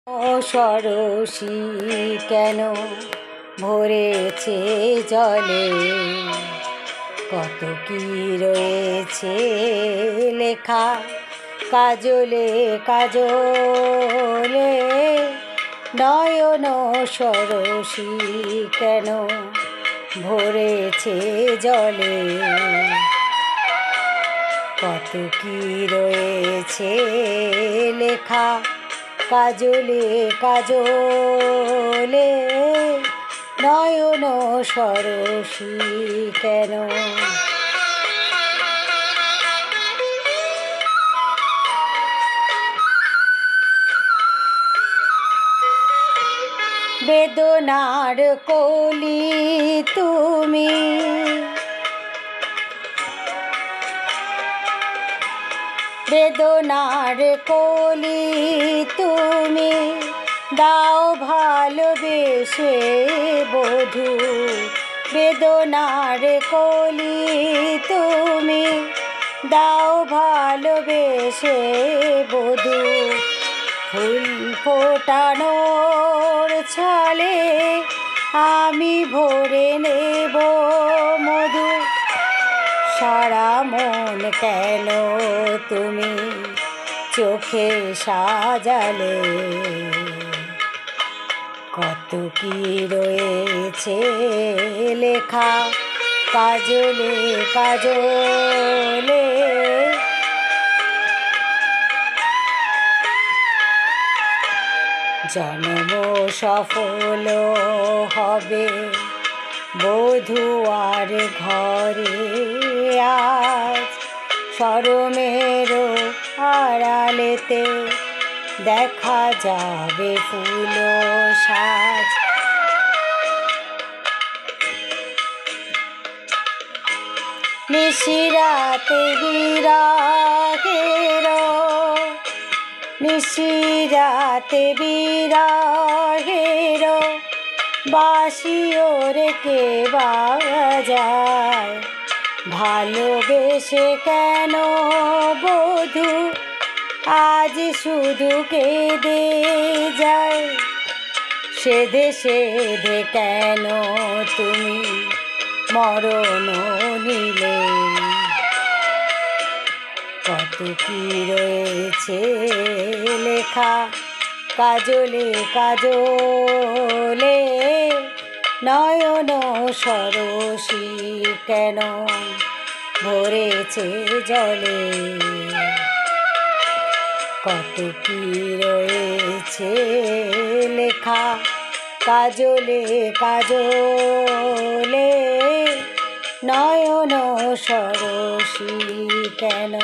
ও সরসী কেন ভরেছে জলে, কত কি রয়েছে লেখা কাজলে কাজলে। নয়ন সরসী কেন ভরেছে জলে, কত কি রয়েছে লেখা কাজলে কাজলে। নয়ন সরসী কেন। বেদনার কলি তুমি, বেদনার কলি তুমি, দাও ভালোবেসে বধূ। বেদনার কলি তুমি, দাও ভালোবেসে বধূ। ফুল ফোটানোর ছলে আমি ভরে নেব মধু। সারা মন কেন তুমি চোখে সাজালে, কত কি রয়েছে লেখা কাজলে কাজলে। জন্ম সফল হবে বধূয়ার ঘরে আজ, শরমের আড়ালেতে দেখা যাবে ফুল সাজ। নিশিরাতে বিরাগের, নিশিরাতে বিরাগের বাঁশিও রে কে বাজায়। ভালোবেসে কেন বধূ আজ শুধু কেঁদে যায়। সেধে সেধে কেন তুমি মরণ নিলে, কত কি রয়েছে লেখা কাজলে কাজলে। নয়ন সরসী কেন ভরেছে জলে, কত কি রয়েছে লেখা কাজলে কাজলে। নয়ন সরসী কেন।